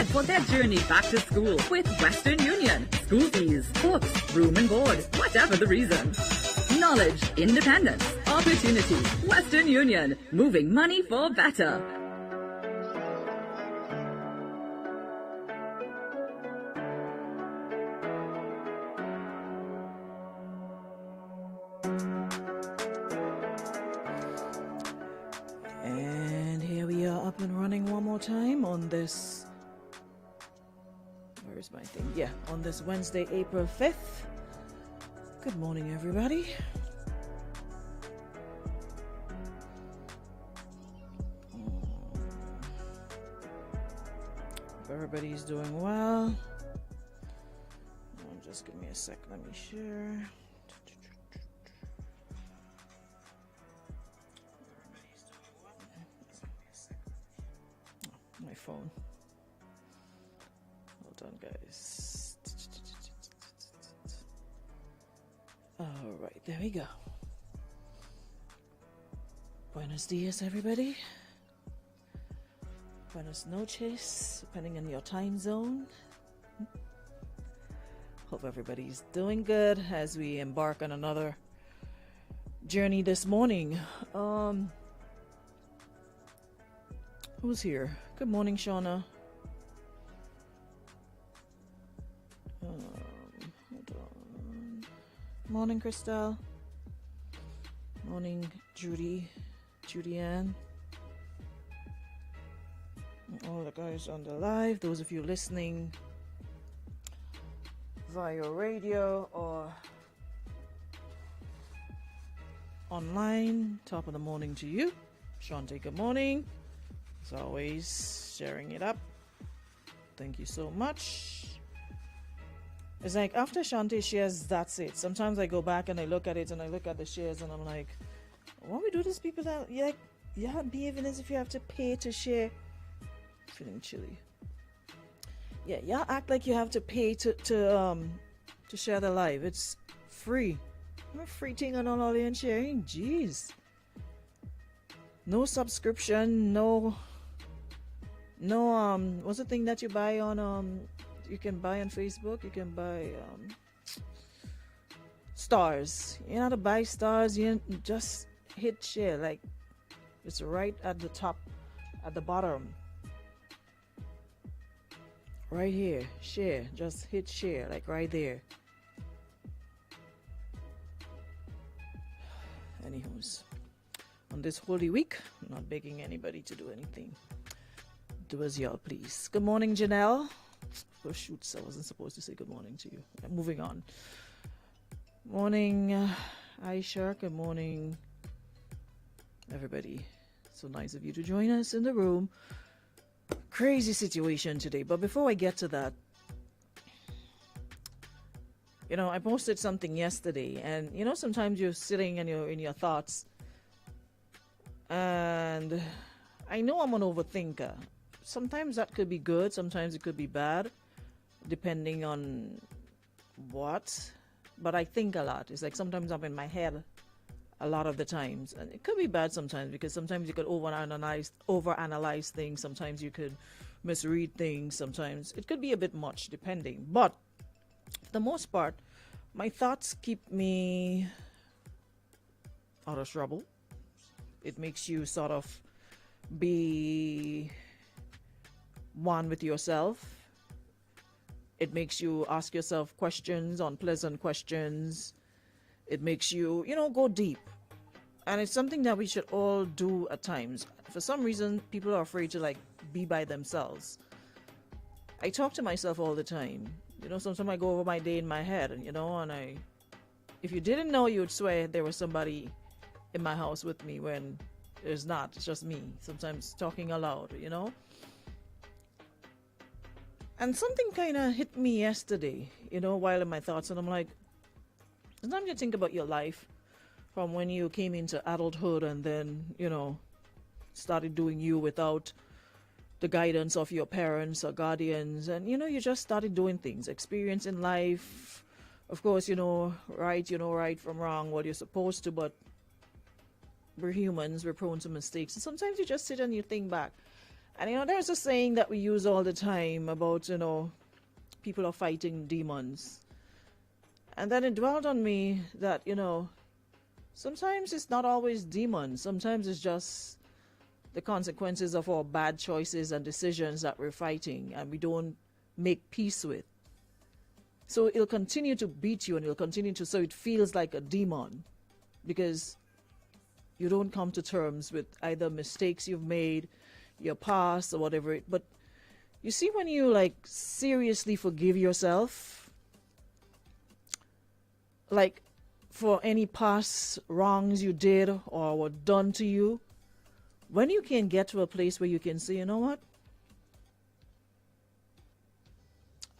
for their journey back to school with Western Union. School fees, books, room and board, whatever the reason. Knowledge, independence, opportunity. Western Union, moving money for better. And here we are up and running one more time on this, where's my thing? Yeah, on this Wednesday, April 5th. Good morning, everybody. Hope everybody's doing well. Just give me a sec, let me share. My phone. Hold on, guys. All right, there we go. Buenos dias, everybody. Buenos noches, depending on your time zone. Hope everybody's doing good as we embark on another journey this morning. Who's here? Good morning, Shauna. Hold on. Morning, Christelle. Morning, Judy Ann. All the guys on the live, those of you listening via radio or online, top of the morning to you. Shante, good morning. As always, sharing it up. Thank you so much. It's like after Shante shares, that's it. Sometimes I go back and I look at it and I look at the shares and I'm like, what we do to people that you're behaving as if you have to pay to share. Feeling chilly. Yeah, y'all act like you have to pay to share the live. It's free. I'm a free thing on all and sharing. Jeez. No subscription, no what's the thing that you buy on you can buy on Facebook, you can buy stars. You know how to buy stars, you just hit share, like it's right at the top, at the bottom. Right here, share, just hit share, like right there. Anywho's, on this Holy Week, I'm not begging anybody to do anything. Do as y'all please. Good morning, Janelle. Oh, shoots, I wasn't supposed to say good morning to you. I'm moving on. Morning, Aisha. Good morning, everybody. So nice of you to join us in the room. Crazy situation today, but before I get to that, I posted something yesterday, and sometimes you're sitting and you're in your thoughts, and I know I'm an overthinker. Sometimes that could be good, sometimes it could be bad, depending on what, but I think a lot. It's like sometimes I'm in my head a lot of the times, and it could be bad sometimes, because sometimes you could overanalyze things, sometimes you could misread things, sometimes it could be a bit much depending, but for the most part my thoughts keep me out of trouble. It makes you sort of be one with yourself. It makes you ask yourself questions, unpleasant questions. It makes you, go deep. And it's something that we should all do at times. For some reason, people are afraid to, be by themselves. I talk to myself all the time. Sometimes I go over my day in my head, and, if you didn't know, you would swear there was somebody in my house with me when there's not. It's just me, sometimes talking aloud, And something kind of hit me yesterday, while in my thoughts, and I'm like, sometimes you think about your life from when you came into adulthood and then, started doing you without the guidance of your parents or guardians. And, you just started doing things, experiencing life. Of course, right from wrong, what you're supposed to, but we're humans, we're prone to mistakes. And sometimes you just sit and you think back. And there's a saying that we use all the time about, people are fighting demons. And then it dwelled on me that, sometimes it's not always demons. Sometimes it's just the consequences of our bad choices and decisions that we're fighting and we don't make peace with. So it'll continue to beat you and so it feels like a demon because you don't come to terms with either mistakes you've made, your past or whatever. But you see, when you seriously forgive yourself, for any past wrongs you did or were done to you, when you can get to a place where you can say, you know what?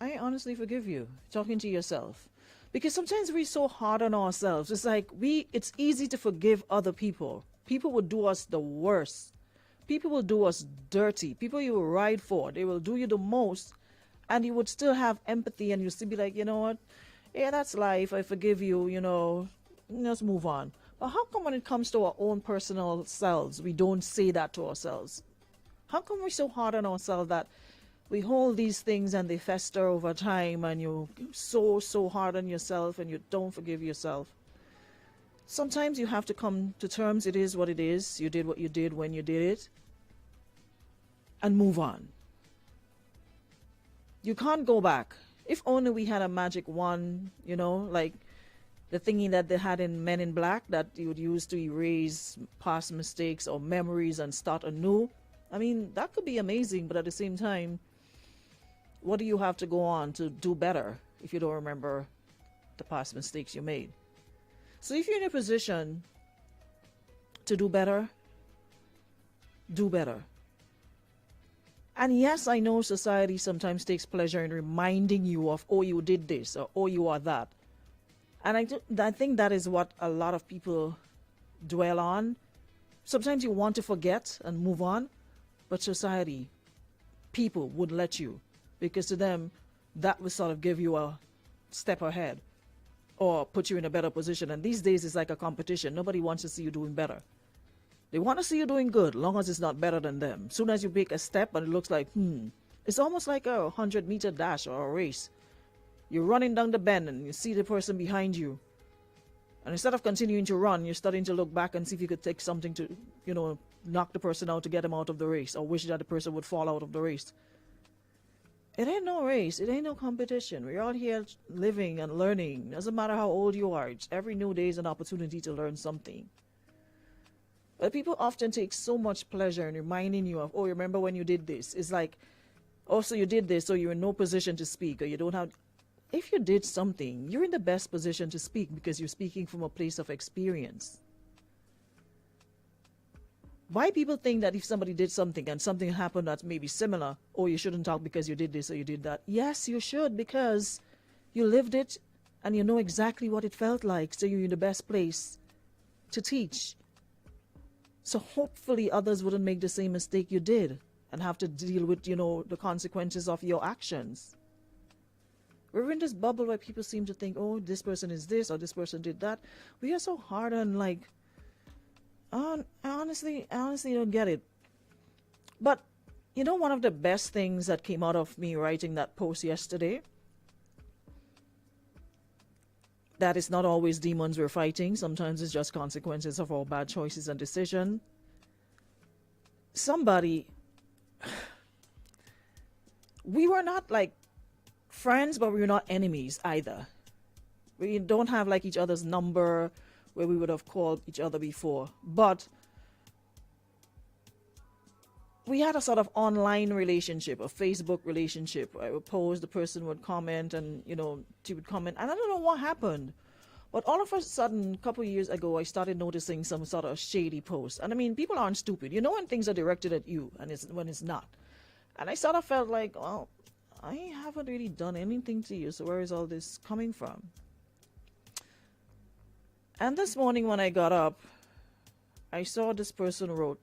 I honestly forgive you, talking to yourself. Because sometimes we're so hard on ourselves. It's it's easy to forgive other people. People will do us the worst. People will do us dirty. People you will ride for, they will do you the most. And you would still have empathy and you still be like, you know what? Yeah, that's life. I forgive you, let's move on. But how come when it comes to our own personal selves, we don't say that to ourselves? How come we're so hard on ourselves that we hold these things and they fester over time and you're so hard on yourself and you don't forgive yourself? Sometimes you have to come to terms. It is what it is. You did what you did when you did it. And move on. You can't go back. If only we had a magic wand, like the thingy that they had in Men in Black that you would use to erase past mistakes or memories and start anew. I mean, that could be amazing, but at the same time, what do you have to go on to do better if you don't remember the past mistakes you made? So if you're in a position to do better, do better. And yes, I know society sometimes takes pleasure in reminding you of, oh, you did this, or oh, you are that. And I think that is what a lot of people dwell on. Sometimes you want to forget and move on, but society, people would let you, because to them, that would sort of give you a step ahead or put you in a better position. And these days, it's like a competition. Nobody wants to see you doing better. They want to see you doing good, long as it's not better than them. Soon as you make a step and it looks like, it's almost like a 100-meter dash or a race. You're running down the bend and you see the person behind you. And instead of continuing to run, you're starting to look back and see if you could take something to, knock the person out to get him out of the race, or wish that the person would fall out of the race. It ain't no race. It ain't no competition. We're all here living and learning. Doesn't matter how old you are. Every new day is an opportunity to learn something. But people often take so much pleasure in reminding you of, oh, remember when you did this? It's like, oh, so you did this, so you're in no position to speak, or you don't have... If you did something, you're in the best position to speak because you're speaking from a place of experience. Why people think that if somebody did something and something happened that's maybe similar, oh, you shouldn't talk because you did this or you did that? Yes, you should, because you lived it and you know exactly what it felt like, so you're in the best place to teach. So hopefully others wouldn't make the same mistake you did and have to deal with, the consequences of your actions. We're in this bubble where people seem to think, oh, this person is this or this person did that. We are so hard on I honestly don't get it. But, one of the best things that came out of me writing that post yesterday, that it's not always demons we're fighting. Sometimes it's just consequences of our bad choices and decision. We were not friends, but we were not enemies either. We don't have each other's number where we would have called each other before. But we had a sort of online relationship, a Facebook relationship. I would post, the person would comment, and, she would comment. And I don't know what happened. But all of a sudden, a couple of years ago, I started noticing some sort of shady posts. And I mean, people aren't stupid. You know when things are directed at you and when it's not. And I sort of felt like, well, I haven't really done anything to you, so where is all this coming from? And this morning when I got up, I saw this person wrote,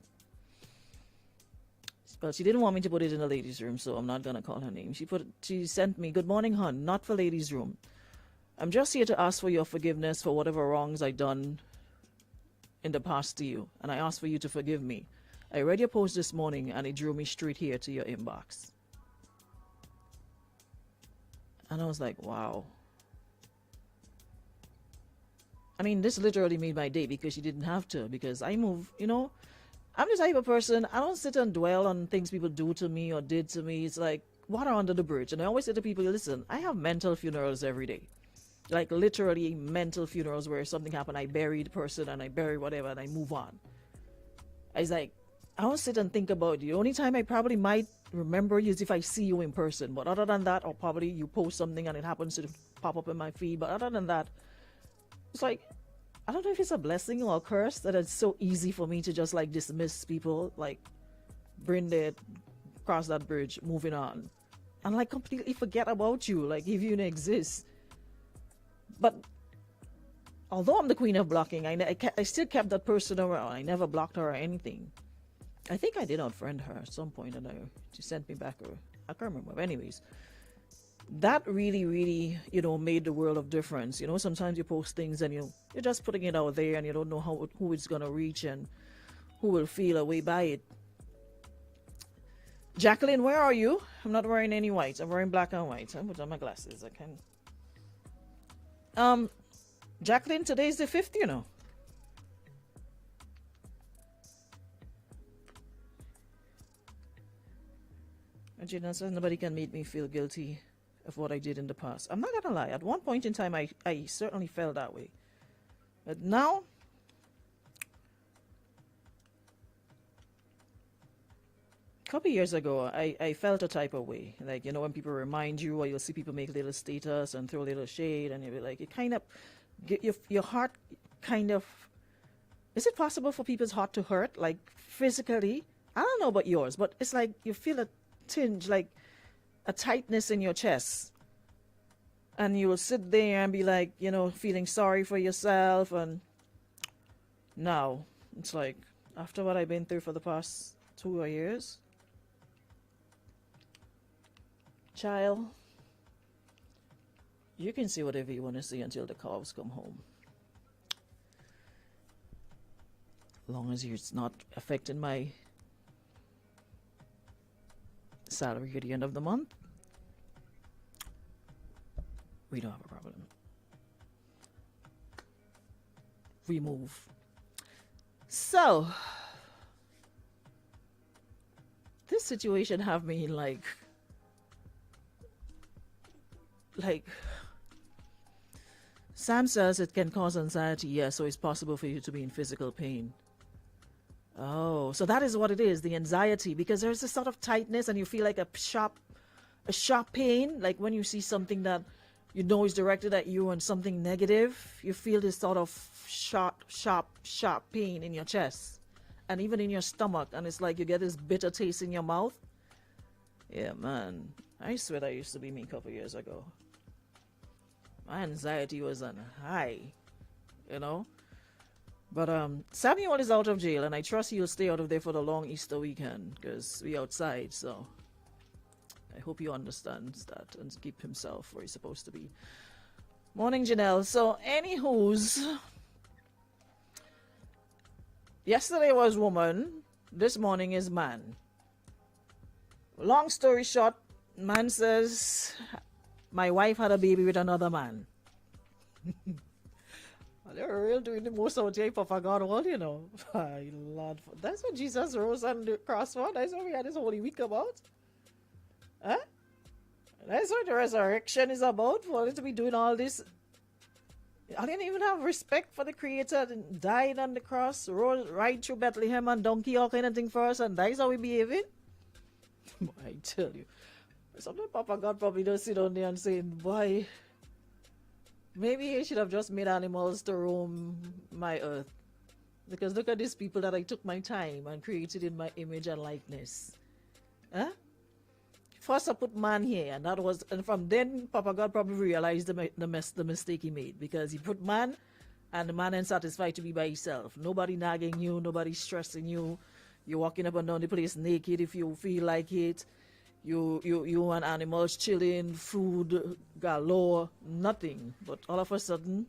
well, she didn't want me to put it in the ladies' room, so I'm not going to call her name. She sent me, "Good morning, hon, not for ladies' room. I'm just here to ask for your forgiveness for whatever wrongs I done in the past to you, and I ask for you to forgive me. I read your post this morning and it drew me straight here to your inbox. And I was like, wow. I mean, this literally made my day because she didn't have to, because I move, I'm the type of person, I don't sit and dwell on things people do to me or did to me. It's like water under the bridge. And I always say to people, listen, I have mental funerals every day. Like literally mental funerals where something happened, I bury the person and I bury whatever and I move on. It's like, I don't sit and think about you. The only time I probably might remember you is if I see you in person. But other than that, or probably you post something and it happens to pop up in my feed. But other than that, it's like, I don't know if it's a blessing or a curse that it's so easy for me to just like dismiss people, like bring it, cross that bridge, moving on. And like completely forget about you, like if you even exist. But although I'm the queen of blocking, I still kept that person around. I never blocked her or anything. I think I did unfriend her at some point, and she sent me back I can't remember. But anyways, that really, really, made the world of difference. Sometimes you post things and you're just putting it out there and you don't know who it's gonna reach and who will feel a way by it. Jacqueline, where are you? I'm not wearing any white. I'm wearing black and white. I put on my glasses. I can. Jacqueline, today's the 5th, Gina says nobody can make me feel guilty of what I did in the past. I'm not gonna lie. At one point in time, I certainly felt that way. But now, a couple years ago, I felt a type of way. Like, when people remind you, or you'll see people make little status and throw a little shade, and you'll be like, it kind of, your heart kind of, is it possible for people's heart to hurt? Like, physically? I don't know about yours, but it's like you feel a tinge, like a tightness in your chest. And you will sit there and be like, feeling sorry for yourself. And now, it's like, after what I've been through for the past 2 years, child, you can see whatever you want to see until the cows come home. As long as it's not affecting my salary at the end of the month, we don't have a problem. We move. So, this situation have me like Sam says it can cause anxiety. Yes, so it's possible for you to be in physical pain. Oh, so that is what it is, the anxiety, because there's a sort of tightness and you feel like a sharp pain, like when you see something that is directed at you and something negative, you feel this sort of sharp pain in your chest and even in your stomach, and it's like you get this bitter taste in your mouth. Yeah, man, I swear that used to be me a couple years ago. My anxiety was on high, But Samuel is out of jail, and I trust he'll stay out of there for the long Easter weekend because we outside. So I hope he understands that and keep himself where he's supposed to be. Morning, Janelle. So, anywho's, yesterday was woman, this morning is man. Long story short, man says, my wife had a baby with another man. They're real doing the most out here for God all, My Lord. That's what Jesus rose on the cross for. That's what we had this Holy Week about. Huh? That's what the resurrection is about. For us to be doing all this. I didn't even have respect for the Creator that died on the cross, rode right through Bethlehem and donkey all kind of thing for us, and that's how we behaving. I tell you. Sometimes Papa God probably don't sit down there and saying, boy, maybe he should have just made animals to roam my earth. Because look at these people that I took my time and created in my image and likeness. Huh? First I put man here, and from then Papa God probably realized the mistake he made, because he put man, and the man ain't satisfied to be by himself. Nobody nagging you, nobody stressing you. You're walking up and down the place naked if you feel like it. You and animals chilling, food galore, nothing. But all of a sudden,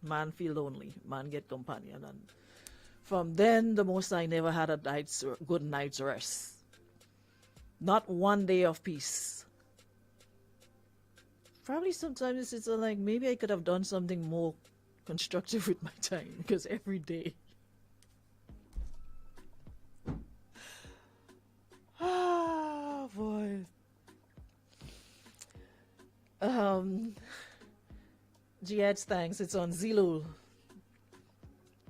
man feel lonely. Man get companion. And From then, the most I never had a good night's rest. Not one day of peace. Probably sometimes it's like maybe I could have done something more constructive with my time, because every day. Ah, boy. Jihad, thanks. It's on Zilul.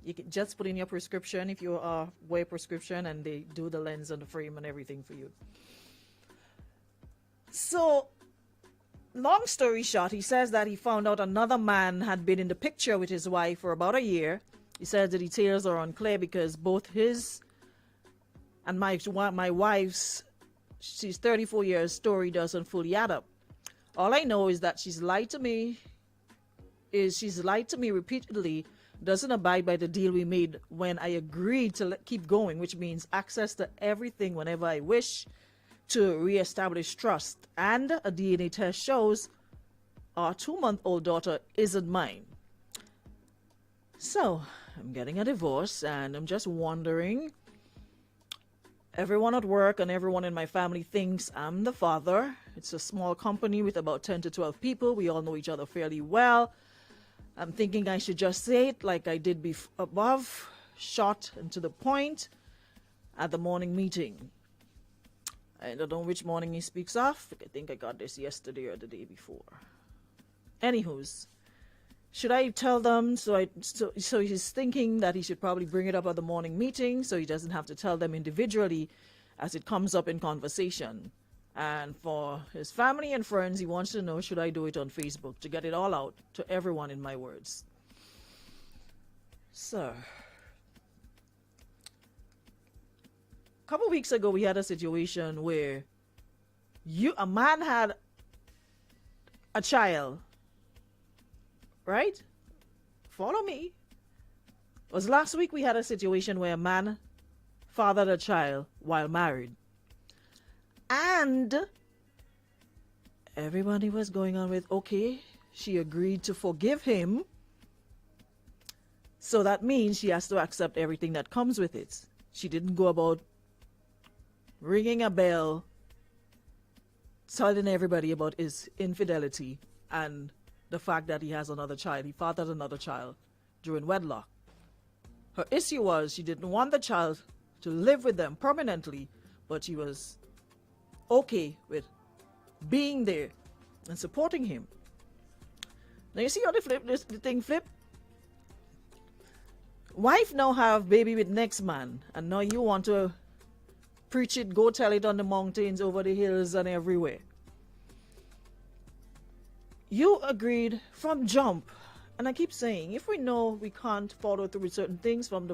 You can just put in your prescription if you are wear prescription, and they do the lens and the frame and everything for you. So, long story short, he says that he found out another man had been in the picture with his wife for about a year. He says the details are unclear because both his and my wife's, she's 34 years, story doesn't fully add up. All I know is that she's lied to me repeatedly, doesn't abide by the deal we made when I agreed to keep going, which means access to everything whenever I wish, to reestablish trust. And a DNA test shows our 2-month-old daughter isn't mine. So, I'm getting a divorce, and I'm just wondering, everyone at work and everyone in my family thinks I'm the father. It's a small company with about 10 to 12 people. We all know each other fairly well. I'm thinking I should just say it like I did above, short and to the point, at the morning meeting. I don't know which morning he speaks of. I think I got this yesterday or the day before. Anywho's, should I tell them? So he's thinking that he should probably bring it up at the morning meeting so he doesn't have to tell them individually as it comes up in conversation. And for his family and friends, he wants to know, should I do it on Facebook to get it all out to everyone in my words? So, a couple weeks ago, we had a situation where a man had a child, right? Follow me. It was last week we had a situation where a man fathered a child while married. And everybody was going on with, okay, she agreed to forgive him. So that means she has to accept everything that comes with it. She didn't go about ringing a bell, telling everybody about his infidelity and the fact that he has another child. He fathered another child during wedlock. Her issue was she didn't want the child to live with them permanently, but she was okay with being there and supporting him. Now you see how the thing flip? Wife now have baby with next man, and now you want to preach it, go tell it on the mountains, over the hills and everywhere. You agreed from jump. And I keep saying, if we know we can't follow through with certain things from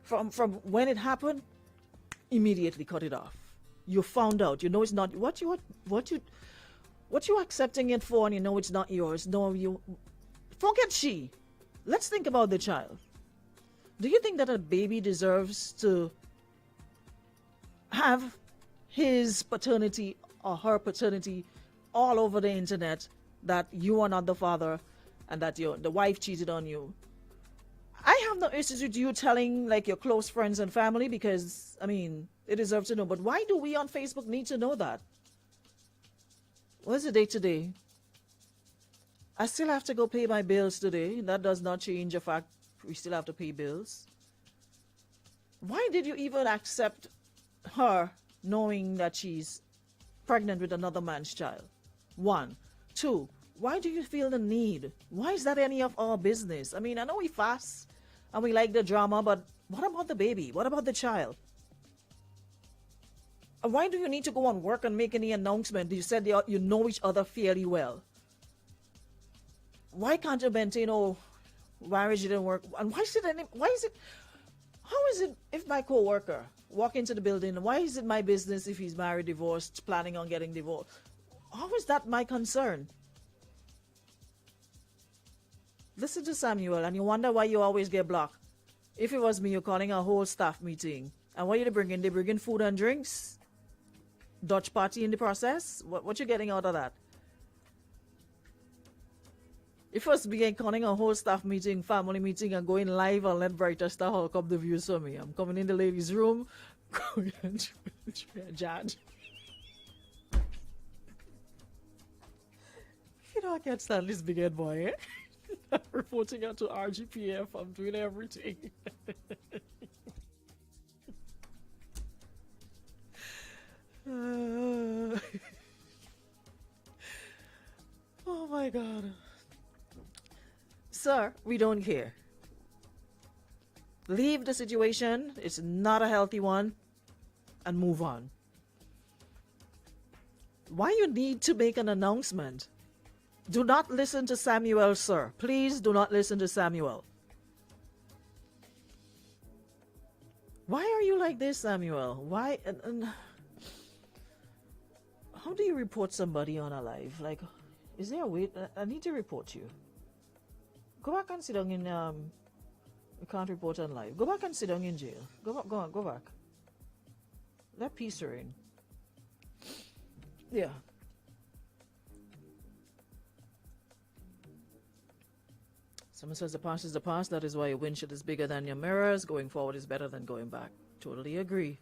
from when it happened, immediately cut it off. You found out, you know it's not what you accepting it for, and you know it's not yours. No, you forget she. Let's think about the child. Do you think that a baby deserves to have his paternity or her paternity all over the internet, that you are not the father and that the wife cheated on you? I have no issues with you telling like your close friends and family, because I mean they deserve to know. But why do we on Facebook need to know that? What's the date today? I still have to go pay my bills today. That does not change the fact we still have to pay bills. Why did you even accept her knowing that she's pregnant with another man's child? 1. 2, why do you feel the need? Why is that any of our business? I mean, I know we fast and we like the drama, but what about the baby? What about the child? And why do you need to go on work and make any announcement? You said you know each other fairly well. Why can't you maintain, marriage didn't work? And how is it if my co-worker walk into the building, why is it my business if he's married, divorced, planning on getting divorced? How is that my concern? Listen to Samuel and you wonder why you always get blocked. If it was me, you're calling a whole staff meeting. And what are you bringing? They bring in food and drinks? Dutch party in the process? What you getting out of that? You first began calling a whole staff meeting, family meeting, and going live and let Brighter Star Hulk up the views for me. I'm coming in the ladies' room, going and judge. You know, I can't stand this big head boy, eh? Reporting out to RGPF, I'm doing everything. Oh my God. Sir, we don't care. Leave the situation, it's not a healthy one, and move on. Why you need to make an announcement? Do not listen to Samuel, sir. Please do not listen to Samuel. Why are you like this, Samuel? Why? And how do you report somebody on a live? Like, is there a way? I need to report you. Go back and sit down in you can't report on live. Go back and sit down in jail. Go back. Let peace reign. Yeah. Someone says the past is the past. That is why your windshield is bigger than your mirrors. Going forward is better than going back. Totally agree.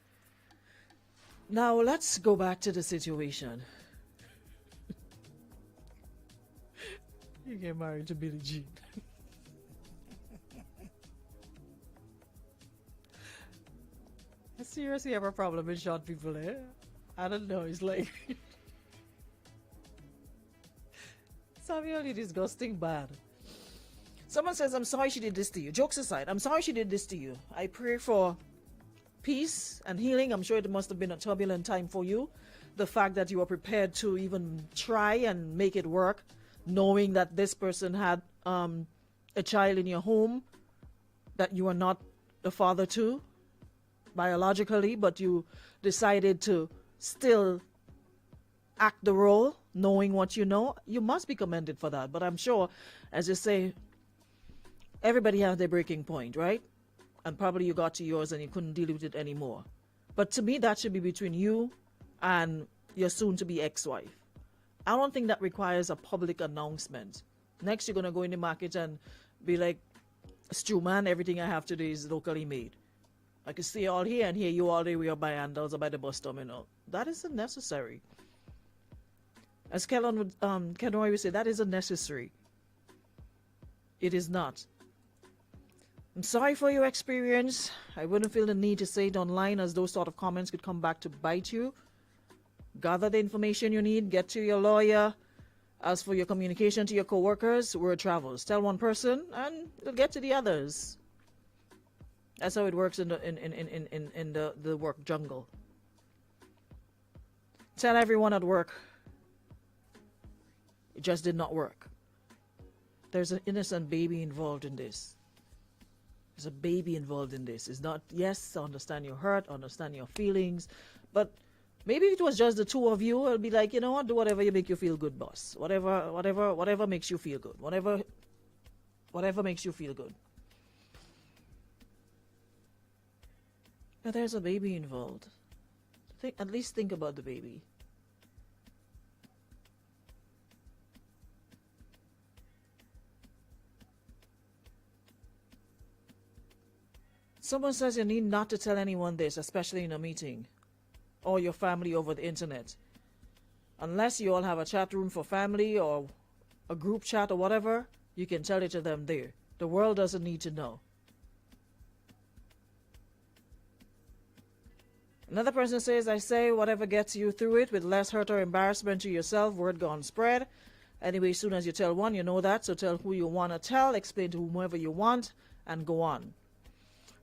Now let's go back to the situation. You get married to Billie Jean. I seriously have a problem with short people, eh? I don't know. It's like Samuel, you're disgusting bad. Someone says, I'm sorry she did this to you. Jokes aside, I'm sorry she did this to you. I pray for peace and healing. I'm sure it must have been a turbulent time for you. The fact that you were prepared to even try and make it work, knowing that this person had a child in your home that you are not the father to biologically, but you decided to still act the role, knowing what you know. You must be commended for that. But I'm sure, as you say, everybody has their breaking point, right? And probably you got to yours and you couldn't deal with it anymore. But to me, that should be between you and your soon-to-be ex-wife. I don't think that requires a public announcement. Next, you're going to go in the market and be like, Stew man, everything I have today is locally made. I can see all here and hear you all day with your by handles or by the bus terminal. That isn't necessary. As Ken Roy would say, that isn't necessary. It is not. I'm sorry for your experience. I wouldn't feel the need to say it online, as those sort of comments could come back to bite you. Gather the information you need, get to your lawyer. As for your communication to your co-workers, word travels. Tell one person and it'll get to the others. That's how it works in the work jungle. Tell everyone at work. It just did not work. There's an innocent baby involved in this. There's a baby involved in this. It's not, yes, I understand your hurt, I understand your feelings, but maybe if it was just the two of you, I'll be like, you know what, do whatever you make you feel good, boss. Whatever makes you feel good. Whatever makes you feel good. But there's a baby involved. At least think about the baby. Someone says you need not to tell anyone this, especially in a meeting or your family over the internet. Unless you all have a chat room for family or a group chat or whatever, you can tell it to them there. The world doesn't need to know. Another person says, I say whatever gets you through it with less hurt or embarrassment to yourself, word gone spread. Anyway, as soon as you tell one, you know that, so tell who you want to tell, explain to whomever you want, and go on.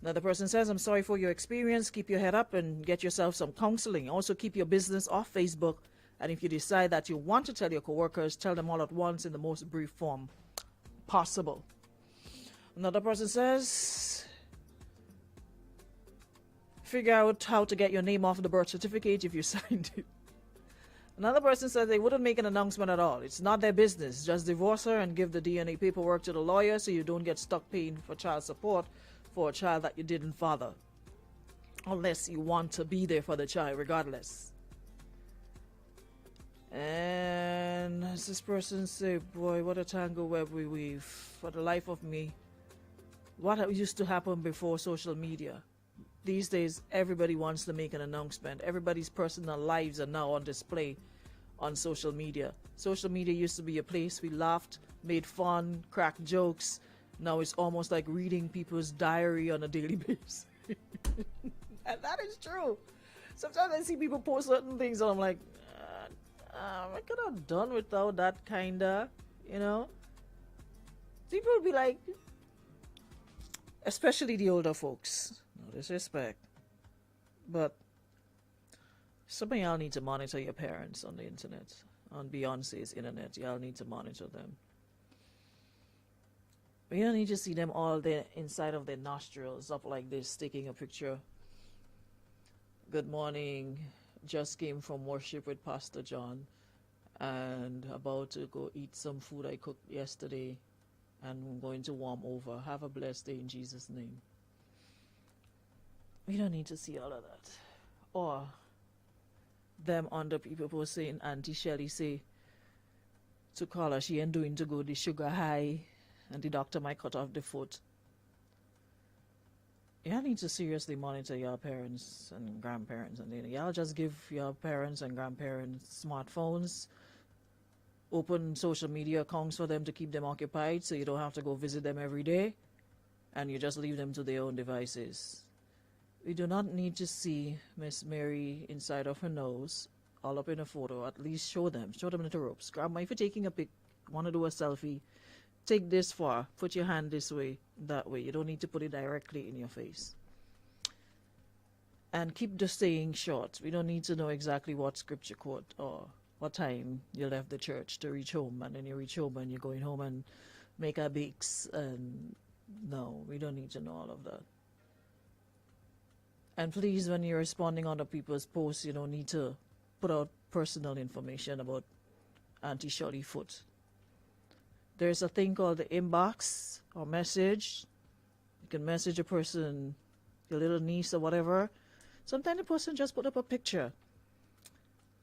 Another person says, I'm sorry for your experience. Keep your head up and get yourself some counseling. Also, keep your business off Facebook. And if you decide that you want to tell your coworkers, tell them all at once in the most brief form possible. Another person says, figure out how to get your name off the birth certificate if you signed it. Another person says they wouldn't make an announcement at all. It's not their business. Just divorce her and give the DNA paperwork to the lawyer so you don't get stuck paying for child support for a child that you didn't father, unless you want to be there for the child regardless. And As this person say, boy, what a tangle web we weave. For the life of me, what used to happen before social media? These days, everybody wants to make an announcement. Everybody's personal lives are now on display on social media. Social media used to be a place we laughed, made fun, cracked jokes. Now it's almost like reading people's diary on a daily basis. And that is true. Sometimes I see people post certain things and I'm like, I could have done without that kinda, you know. People will be like, especially the older folks, no disrespect, but some of y'all need to monitor your parents on the internet, on Beyonce's internet. Y'all need to monitor them. You don't need to see them all there inside of their nostrils up like this, taking a picture. Good morning. Just came from worship with Pastor John and about to go eat some food I cooked yesterday and I'm going to warm over. Have a blessed day in Jesus' name. We don't need to see all of that. Or them under people who saying Auntie Shelley say to call her, she ain't doing to go the sugar high and the doctor might cut off the foot. Y'all need to seriously monitor your parents and grandparents, and y'all just give your parents and grandparents smartphones, open social media accounts for them to keep them occupied so you don't have to go visit them every day, and you just leave them to their own devices. We do not need to see Miss Mary inside of her nose all up in a photo. At least show them the ropes. Grandma, if you're taking a pic, want to do a selfie, take this far, put your hand this way, that way. You don't need to put it directly in your face. And keep the saying short. We don't need to know exactly what scripture quote or what time you left the church to reach home, and then you reach home and you're going home and make a bakes. And no, we don't need to know all of that. And please, when you're responding on other people's posts, you don't need to put out personal information about Auntie Shorty Foot. There's a thing called the inbox or message. You can message a person, your little niece or whatever. Sometimes the person just put up a picture.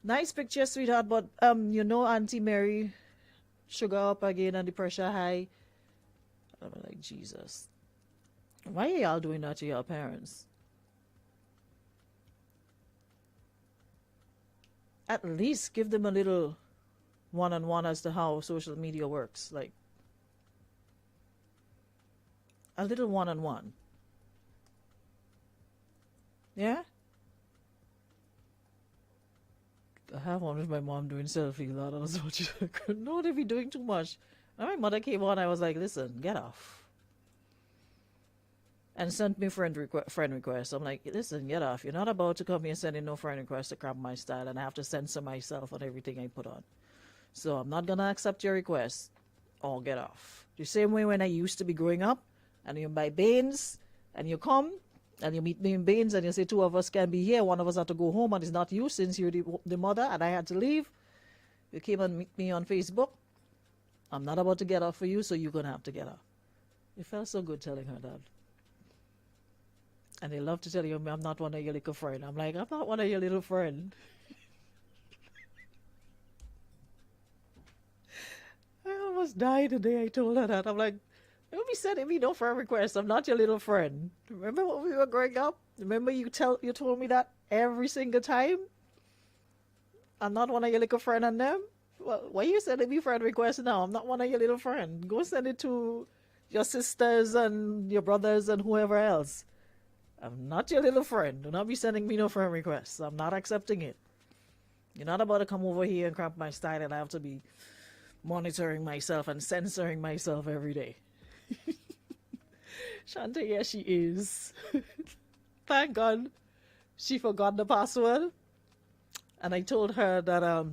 Nice picture, sweetheart, but you know Auntie Mary, sugar up again and the pressure high. I'm like, Jesus. Why are y'all doing that to your parents? At least give them a little one-on-one as to how social media works. Like, a little one-on-one. Yeah? I have one with my mom doing selfie. That was what you no, they be doing too much. And my mother came on, I was like, listen, get off. And sent me friend request. I'm like, listen, get off. You're not about to come here sending no friend request to crap my style, and I have to censor myself on everything I put on. So I'm not going to accept your request or get off. The same way when I used to be growing up, and you buy beans, and you come, and you meet me in beans, and you say two of us can be here, one of us had to go home, and it's not you since you're the mother, and I had to leave. You came and meet me on Facebook. I'm not about to get off for you, so you're going to have to get off. It felt so good telling her that. And they love to tell you, I'm not one of your little friend. I'm like, I'm not one of your little friend. I almost died the day I told her that. I'm like, don't be sending me no friend request. I'm not your little friend. Remember when we were growing up? Remember you told me that every single time? I'm not one of your little friend and them? Well, why are you sending me friend requests now? I'm not one of your little friend. Go send it to your sisters and your brothers and whoever else. I'm not your little friend. Do not be sending me no friend requests. I'm not accepting it. You're not about to come over here and cramp my style and I have to be monitoring myself and censoring myself every day. Shante, yes, she is. Thank God she forgot the password. And I told her that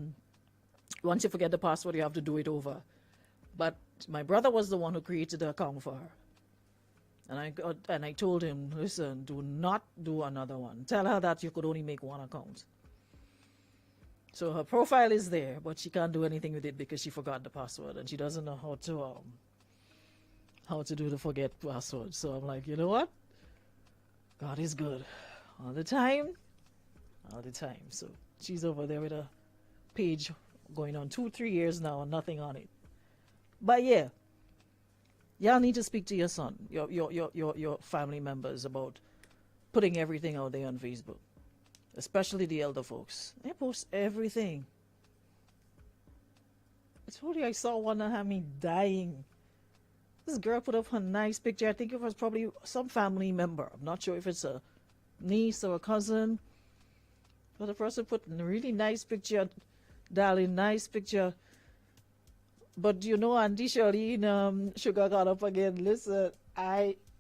once you forget the password, you have to do it over. But my brother was the one who created the account for her. And I told him, listen, do not do another one. Tell her that you could only make one account. So her profile is there, but she can't do anything with it because she forgot the password and she doesn't know how to do the forget password. So I'm like, you know what? God is good all the time. So she's over there with a page going on 2, 3 years now and nothing on it. But yeah, y'all need to speak to your son, your family members about putting everything out there on Facebook, especially the elder folks. They post everything. I told you I saw one that had me dying. This girl put up a nice picture. I think it was probably some family member. I'm not sure if it's a niece or a cousin. But the person put a really nice picture, darling, nice picture. But you know, Auntie Charlene, Sugar got up again. Listen,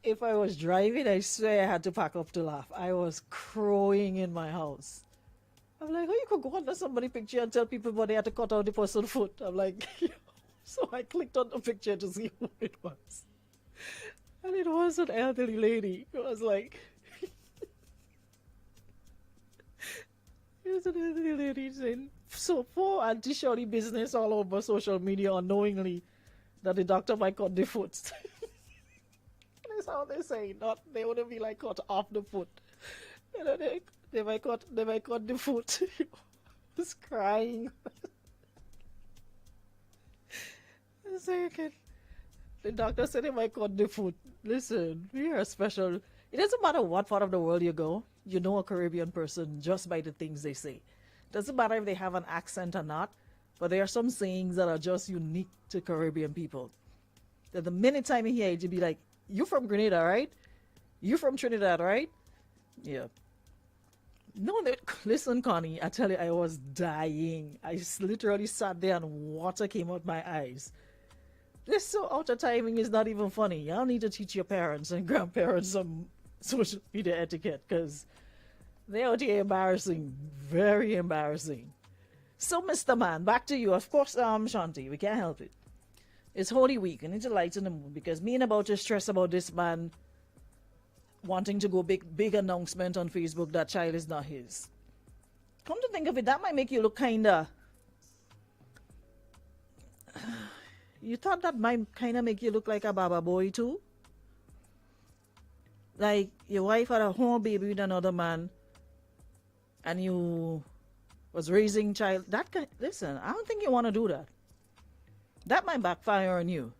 if I was driving, I swear I had to pack up to laugh. I was crowing in my house. I'm like, oh, you could go under somebody's picture and tell people but they had to cut out the person's foot. I'm like, so I clicked on the picture to see who it was. And it was an elderly lady. It was like, it was an elderly lady saying, so poor Auntie Shorty business all over social media unknowingly that the doctor might cut the foot. That's how they say, not they wouldn't be like cut off the foot. You know, they might cut the foot. I was crying. The doctor said they might cut the foot. Listen, we are special. It doesn't matter what part of the world you go, you know a Caribbean person just by the things they say. Doesn't matter if they have an accent or not, but there are some sayings that are just unique to Caribbean people. That the minute time you hear it, you'd be like, you from Grenada, right? You from Trinidad, right? Yeah. No, listen, Connie, I tell you, I was dying. I literally sat there and water came out my eyes. This so out of timing is not even funny. Y'all need to teach your parents and grandparents some social media etiquette because they're out here embarrassing. Very embarrassing. So, Mr. Man, back to you. Of course, Shanti, we can't help it. It's Holy Week. I need to lighten the mood because me and about to stress about this man wanting to go big announcement on Facebook that child is not his. Come to think of it, that might make you look kinda. You thought that might kinda make you look like a baba boy too? Like your wife had a whole baby with another man, and you was raising child. Listen, I don't think you want to do that. That might backfire on you.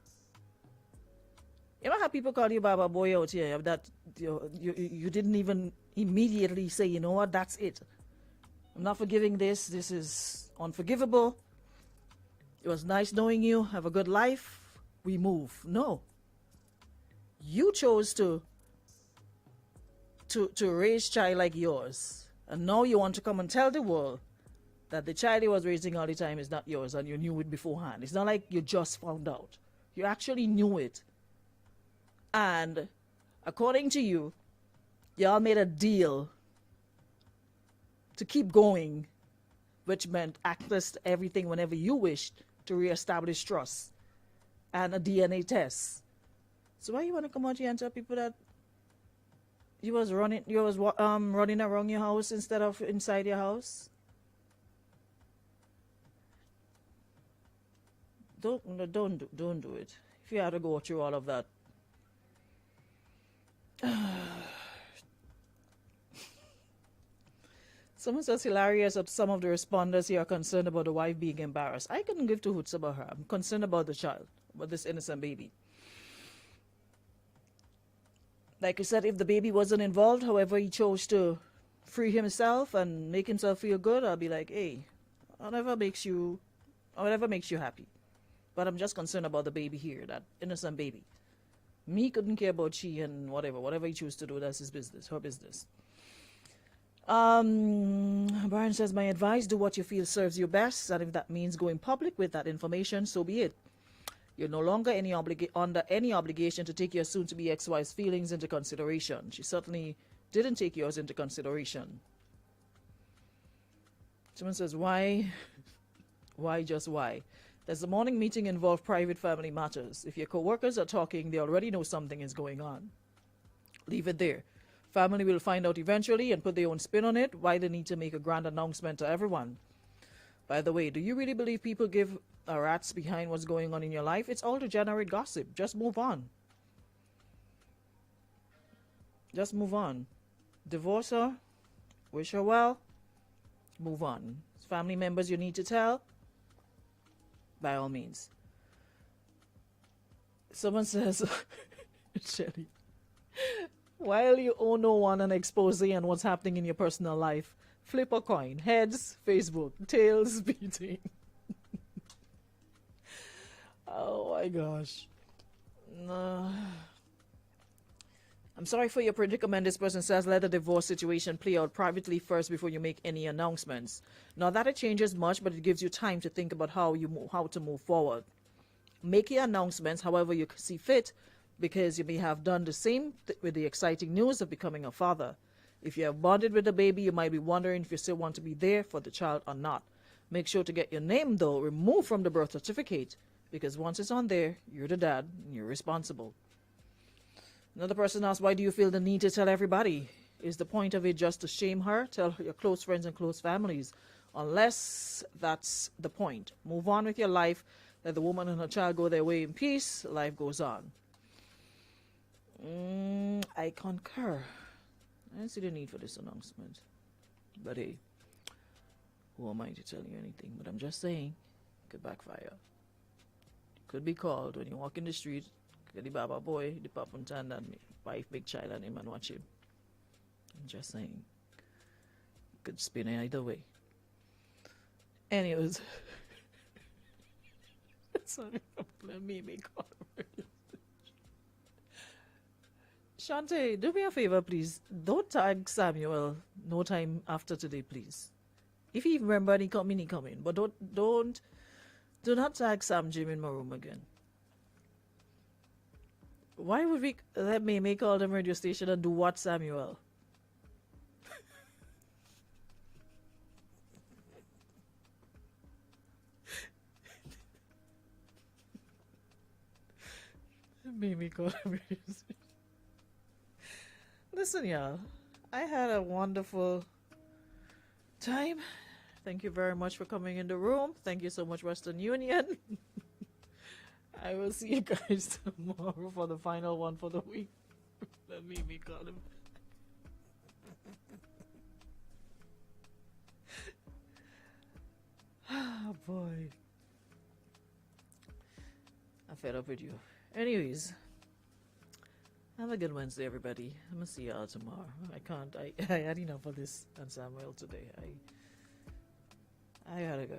You know how people call you Baba Boy out here? That you didn't even immediately say, you know what, that's it. I'm not forgiving this. This is unforgivable. It was nice knowing you. Have a good life. We move. No. You chose to raise child like yours. And now you want to come and tell the world that the child he was raising all the time is not yours and you knew it beforehand. It's not like you just found out. You actually knew it. And according to you, y'all made a deal to keep going, which meant access to everything whenever you wished to reestablish trust and a DNA test. So why you want to come out here and tell people that you was running around your house instead of inside your house? Don't do it. If you had to go through all of that. Someone says hilarious that some of the responders here are concerned about the wife being embarrassed. I couldn't give two hoots about her. I'm concerned about the child, about this innocent baby. Like I said, if the baby wasn't involved, however he chose to free himself and make himself feel good, I'll be like, hey, whatever makes you happy. But I'm just concerned about the baby here, that innocent baby. Me couldn't care about she and whatever he chooses to do, that's his business, her business. Brian says, my advice, do what you feel serves you best, and if that means going public with that information, so be it. You're no longer under any obligation to take your soon-to-be ex-wife's feelings into consideration. She certainly didn't take yours into consideration. Someone says, why? Why just why? Does the morning meeting involve private family matters? If your co-workers are talking, they already know something is going on. Leave it there. Family will find out eventually and put their own spin on it. Why they need to make a grand announcement to everyone? By the way, do you really believe people give a rat's behind what's going on in your life? It's all to generate gossip. Just move on. Just move on. Divorce her. Wish her well. Move on. Family members you need to tell. by all means. Someone says, Shelly, while you owe no one an expose on what's happening in your personal life, flip a coin. Heads, Facebook. Tails, beating. Oh my gosh. I'm sorry for your predicament. This person says, let the divorce situation play out privately first before you make any announcements. Not that it changes much, but it gives you time to think about how to move forward. Make your announcements however you see fit, because you may have done the same with the exciting news of becoming a father. If you have bonded with the baby, you might be wondering if you still want to be there for the child or not. Make sure to get your name, though, removed from the birth certificate, because once it's on there, you're the dad and you're responsible. Another person asks, why do you feel the need to tell everybody? Is the point of it just to shame her? Tell your close friends and close families. Unless that's the point. Move on with your life. Let the woman and her child go their way in peace. Life goes on. I concur. I don't see the need for this announcement. But hey, who am I to tell you anything? But I'm just saying, it could backfire. You could be called when you walk in the street. The Baba boy, the papa and wife, big child and him and watch him. I'm just saying. Could spin it either way. Anyways. Sorry, let me make call. Shante, do me a favor, please. Don't tag Samuel no time after today, please. If he remember and he come in. But do not tag Sam Jim in my room again. Why would we let me call them radio station and do what, Samuel? Mimi call them radio station. Listen, y'all. I had a wonderful time. Thank you very much for coming in the room. Thank you so much, Western Union. I will see you guys tomorrow for the final one for the week. Let me call him. Oh boy. I'm fed up with you. Anyways, have a good Wednesday, everybody. I'm gonna see y'all tomorrow. I had enough of this and Samuel today. I gotta go.